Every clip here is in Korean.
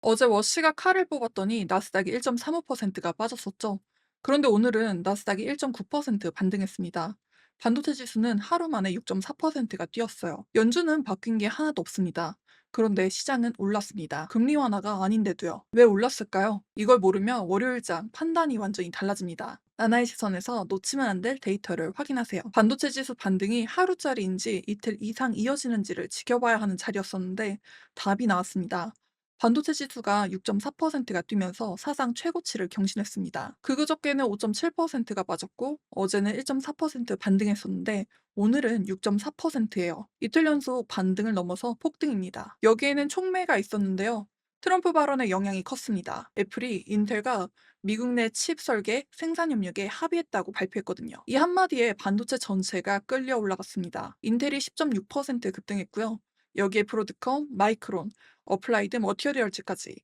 어제 워시가 칼을 뽑았더니 나스닥이 1.35%가 빠졌었죠. 그런데 오늘은 나스닥이 1.9% 반등했습니다. 반도체 지수는 하루 만에 6.4%가 뛰었어요. 연준은 바뀐 게 하나도 없습니다. 그런데 시장은 올랐습니다. 금리 완화가 아닌데도요. 왜 올랐을까요? 이걸 모르면 월요일장 판단이 완전히 달라집니다. 나나의 시선에서 놓치면 안 될 데이터를 확인하세요. 반도체 지수 반등이 하루짜리인지 이틀 이상 이어지는지를 지켜봐야 하는 자리였었는데 답이 나왔습니다. 반도체 지수가 6.4%가 뛰면서 사상 최고치를 경신했습니다. 그저께는 5.7%가 빠졌고 어제는 1.4% 반등했었는데 오늘은 6.4%예요. 이틀 연속 반등을 넘어서 폭등입니다. 여기에는 촉매가 있었는데요. 트럼프 발언의 영향이 컸습니다. 애플이 인텔과 미국 내 칩 설계, 생산 협력에 합의했다고 발표했거든요. 이 한마디에 반도체 전체가 끌려 올라갔습니다. 인텔이 10.6% 급등했고요. 여기에 브로드컴, 마이크론, 어플라이드 머티리얼즈까지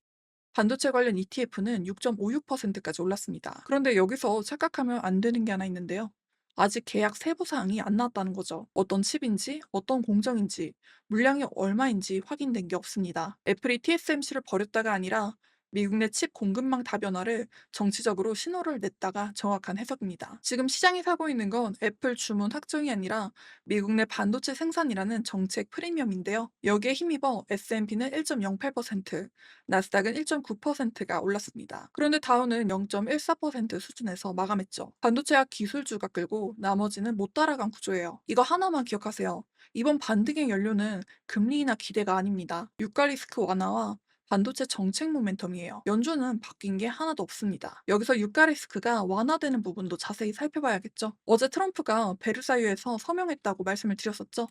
반도체 관련 ETF는 6.56%까지 올랐습니다. 그런데 여기서 착각하면 안 되는 게 하나 있는데요. 아직 계약 세부 사항이 안 나왔다는 거죠. 어떤 칩인지, 어떤 공정인지, 물량이 얼마인지 확인된 게 없습니다. 애플이 TSMC를 버렸다가 아니라 미국 내 칩 공급망 다변화를 정치적으로 신호를 냈다가 정확한 해석입니다. 지금 시장이 사고 있는 건 애플 주문 확정이 아니라 미국 내 반도체 생산이라는 정책 프리미엄인데요. 여기에 힘입어 S&P는 1.08%, 나스닥은 1.9%가 올랐습니다. 그런데 다우는 0.14% 수준에서 마감했죠. 반도체와 기술주가 끌고 나머지는 못 따라간 구조예요. 이거 하나만 기억하세요. 이번 반등의 연료는 금리나 기대가 아닙니다. 유가 리스크 완화와 반도체 정책 모멘텀이에요. 연준은 바뀐 게 하나도 없습니다. 여기서 유가 리스크가 완화되는 부분도 자세히 살펴봐야겠죠. 어제 트럼프가 베르사유에서 서명했다고 말씀을 드렸었죠.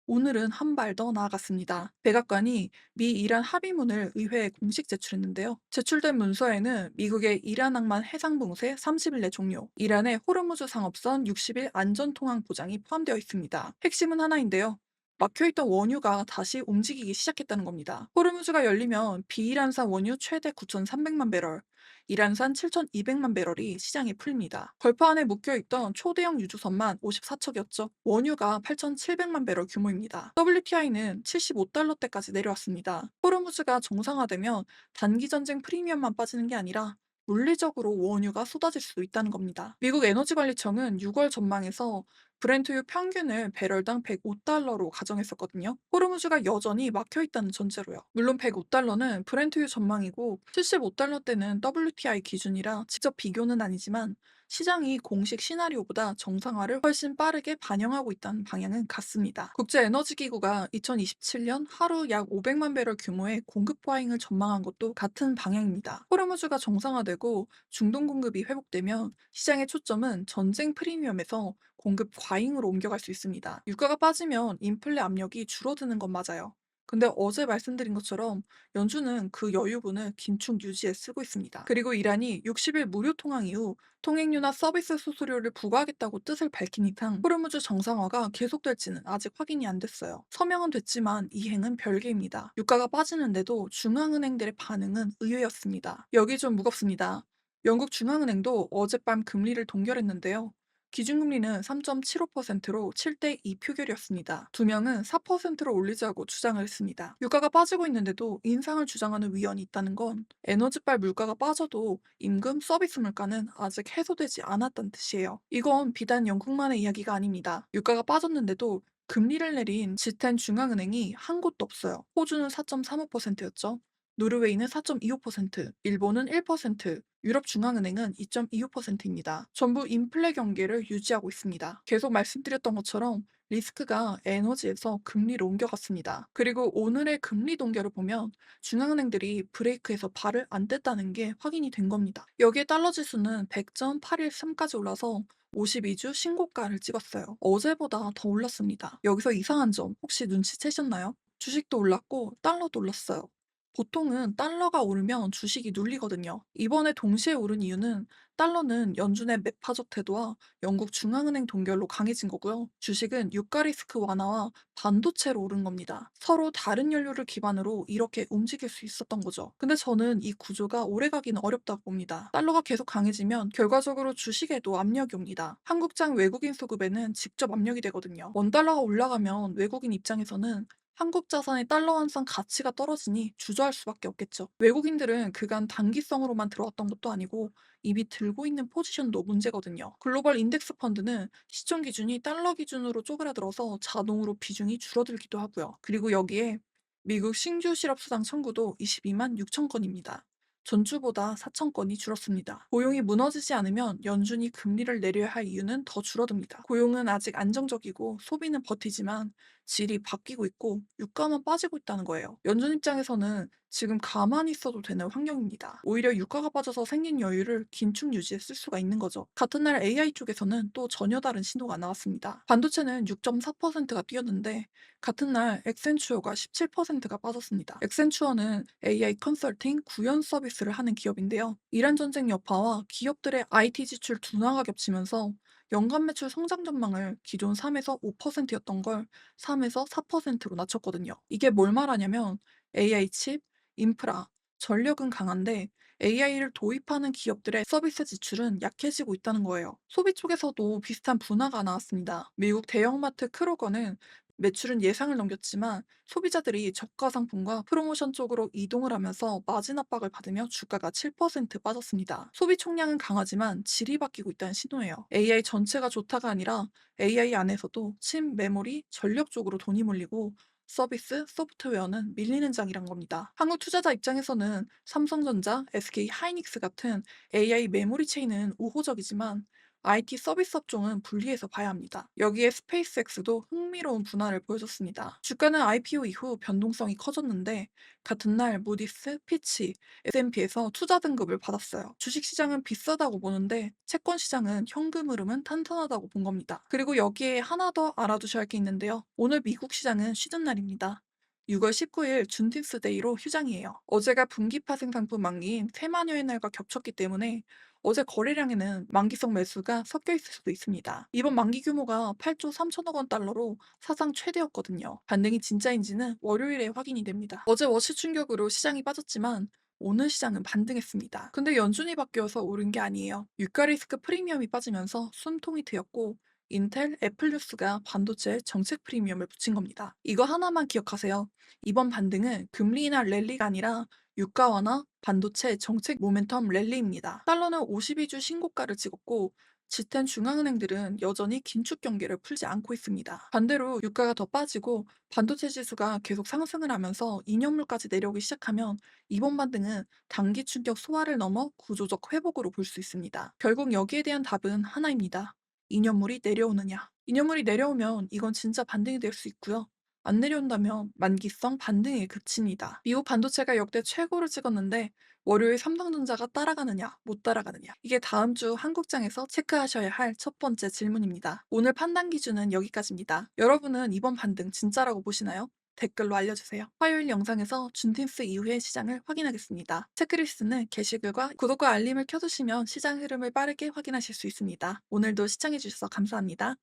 오늘은 한 발 더 나아갔습니다. 백악관이 미 이란 합의문을 의회에 공식 제출했는데요. 제출된 문서에는 미국의 이란 항만 해상 봉쇄 30일 내 종료, 이란의 호르무즈 상업선 60일 안전 통항 보장이 포함되어 있습니다. 핵심은 하나인데요. 막혀있던 원유가 다시 움직이기 시작했다는 겁니다. 호르무즈가 열리면 비이란산 원유 최대 9,300만 배럴, 이란산 7,200만 배럴이 시장에 풀립니다. 걸프 안에 묶여있던 초대형 유조선만 54척이었죠. 원유가 8,700만 배럴 규모입니다. WTI는 75달러대까지 내려왔습니다. 호르무즈가 정상화되면 단기 전쟁 프리미엄만 빠지는 게 아니라 물리적으로 원유가 쏟아질 수도 있다는 겁니다. 미국 에너지관리청은 6월 전망에서 브렌트유 평균을 배럴당 105달러로 가정했었거든요. 호르무즈가 여전히 막혀 있다는 전제로요. 물론 105달러는 브렌트유 전망이고 75달러대는 WTI 기준이라 직접 비교는 아니지만 시장이 공식 시나리오보다 정상화를 훨씬 빠르게 반영하고 있다는 방향은 같습니다. 국제에너지기구가 2027년 하루 약 500만 배럴 규모의 공급 과잉을 전망한 것도 같은 방향입니다. 호르무즈가 정상화되고 중동 공급이 회복되면 시장의 초점은 전쟁 프리미엄에서 공급 과잉으로 옮겨갈 수 있습니다. 유가가 빠지면 인플레 압력이 줄어드는 건 맞아요. 근데 어제 말씀드린 것처럼 연준은 그 여유분을 긴축 유지에 쓰고 있습니다. 그리고 이란이 60일 무료 통항 이후 통행료나 서비스 수수료를 부과하겠다고 뜻을 밝힌 이상 호르무즈 정상화가 계속될지는 아직 확인이 안 됐어요. 서명은 됐지만 이행은 별개입니다. 유가가 빠지는데도 중앙은행들의 반응은 의외였습니다. 여기 좀 무겁습니다. 영국 중앙은행도 어젯밤 금리를 동결했는데요. 기준금리는 3.75%로 7대 2 표결이었습니다. 두 명은 4%로 올리자고 주장을 했습니다. 유가가 빠지고 있는데도 인상을 주장하는 위원이 있다는 건 에너지빨 물가가 빠져도 임금 서비스 물가는 아직 해소되지 않았다는 뜻이에요. 이건 비단 영국만의 이야기가 아닙니다. 유가가 빠졌는데도 금리를 내린 G10 중앙은행이 한 곳도 없어요. 호주는 4.35%였죠. 노르웨이는 4.25%, 일본은 1%, 유럽중앙은행은 2.25%입니다. 전부 인플레 경계를 유지하고 있습니다. 계속 말씀드렸던 것처럼 리스크가 에너지에서 금리로 옮겨갔습니다. 그리고 오늘의 금리 동결을 보면 중앙은행들이 브레이크에서 발을 안 뗐다는 게 확인이 된 겁니다. 여기에 달러 지수는 100.813까지 올라서 52주 신고가를 찍었어요. 어제보다 더 올랐습니다. 여기서 이상한 점 혹시 눈치채셨나요? 주식도 올랐고 달러도 올랐어요. 보통은 달러가 오르면 주식이 눌리거든요. 이번에 동시에 오른 이유는 달러는 연준의 매파적 태도와 영국 중앙은행 동결로 강해진 거고요. 주식은 유가 리스크 완화와 반도체로 오른 겁니다. 서로 다른 연료를 기반으로 이렇게 움직일 수 있었던 거죠. 근데 저는 이 구조가 오래 가기는 어렵다고 봅니다. 달러가 계속 강해지면 결과적으로 주식에도 압력이 옵니다. 한국장 외국인 수급에는 직접 압력이 되거든요. 원달러가 올라가면 외국인 입장에서는 한국 자산의 달러 환산 가치가 떨어지니 주저할 수밖에 없겠죠. 외국인들은 그간 단기성으로만 들어왔던 것도 아니고 이미 들고 있는 포지션도 문제거든요. 글로벌 인덱스 펀드는 시총 기준이 달러 기준으로 쪼그라들어서 자동으로 비중이 줄어들기도 하고요. 그리고 여기에 미국 신규 실업 수당 청구도 22만 6천 건입니다. 전주보다 4천 건이 줄었습니다. 고용이 무너지지 않으면 연준이 금리를 내려야 할 이유는 더 줄어듭니다. 고용은 아직 안정적이고 소비는 버티지만 질이 바뀌고 있고 유가만 빠지고 있다는 거예요. 연준 입장에서는 지금 가만히 있어도 되는 환경입니다. 오히려 유가가 빠져서 생긴 여유를 긴축 유지에 쓸 수가 있는 거죠. 같은 날 AI 쪽에서는 또 전혀 다른 신호가 나왔습니다. 반도체는 6.4%가 뛰었는데 같은 날 엑센추어가 17%가 빠졌습니다. 엑센추어는 AI 컨설팅 구현 서비스를 하는 기업인데요. 이란 전쟁 여파와 기업들의 IT 지출 둔화가 겹치면서 연간 매출 성장 전망을 기존 3에서 5%였던 걸 3에서 4%로 낮췄거든요. 이게 뭘 말하냐면 AI 칩, 인프라, 전력은 강한데 AI를 도입하는 기업들의 서비스 지출은 약해지고 있다는 거예요. 소비 쪽에서도 비슷한 분화가 나왔습니다. 미국 대형마트 크로거는 매출은 예상을 넘겼지만 소비자들이 저가 상품과 프로모션 쪽으로 이동을 하면서 마진 압박을 받으며 주가가 7% 빠졌습니다. 소비 총량은 강하지만 질이 바뀌고 있다는 신호예요. AI 전체가 좋다가 아니라 AI 안에서도 칩, 메모리, 전력 쪽으로 돈이 몰리고 서비스, 소프트웨어는 밀리는 장이란 겁니다. 한국 투자자 입장에서는 삼성전자, SK 하이닉스 같은 AI 메모리 체인은 우호적이지만 IT 서비스 업종은 분리해서 봐야 합니다. 여기에 스페이스X도 흥미로운 분할을 보여줬습니다. 주가는 IPO 이후 변동성이 커졌는데 같은 날 무디스, 피치, S&P에서 투자 등급을 받았어요. 주식시장은 비싸다고 보는데 채권 시장은 현금 흐름은 탄탄하다고 본 겁니다. 그리고 여기에 하나 더 알아두셔야 할 게 있는데요. 오늘 미국 시장은 쉬는 날입니다. 6월 19일 준틴스 데이로 휴장이에요. 어제가 분기파 생산품 만기인 세마녀의 날과 겹쳤기 때문에 어제 거래량에는 만기성 매수가 섞여 있을 수도 있습니다. 이번 만기 규모가 8조 3천억 원 달러로 사상 최대였거든요. 반등이 진짜인지는 월요일에 확인이 됩니다. 어제 워시 충격으로 시장이 빠졌지만 오늘 시장은 반등했습니다. 근데 연준이 바뀌어서 오른 게 아니에요. 유가 리스크 프리미엄이 빠지면서 숨통이 트였고 인텔, 애플뉴스가 반도체 정책 프리미엄을 붙인 겁니다. 이거 하나만 기억하세요. 이번 반등은 금리 인하 랠리가 아니라 유가 완화, 반도체 정책 모멘텀 랠리입니다. 달러는 52주 신고가를 찍었고 지텐 중앙은행들은 여전히 긴축 경계를 풀지 않고 있습니다. 반대로 유가가 더 빠지고 반도체 지수가 계속 상승을 하면서 2년물까지 내려오기 시작하면 이번 반등은 단기 충격 소화를 넘어 구조적 회복으로 볼 수 있습니다. 결국 여기에 대한 답은 하나입니다. 2년물이 내려오느냐. 2년물이 내려오면 이건 진짜 반등이 될 수 있고요. 안 내려온다면 만기성 반등에 그칩니다. 미국 반도체가 역대 최고를 찍었는데 월요일 삼성전자가 따라가느냐, 못 따라가느냐. 이게 다음 주 한국장에서 체크하셔야 할 첫 번째 질문입니다. 오늘 판단 기준은 여기까지입니다. 여러분은 이번 반등 진짜라고 보시나요? 댓글로 알려주세요. 화요일 영상에서 준틴스 이후의 시장을 확인하겠습니다. 체크리스트는 게시글과 구독과 알림을 켜두시면 시장 흐름을 빠르게 확인하실 수 있습니다. 오늘도 시청해주셔서 감사합니다.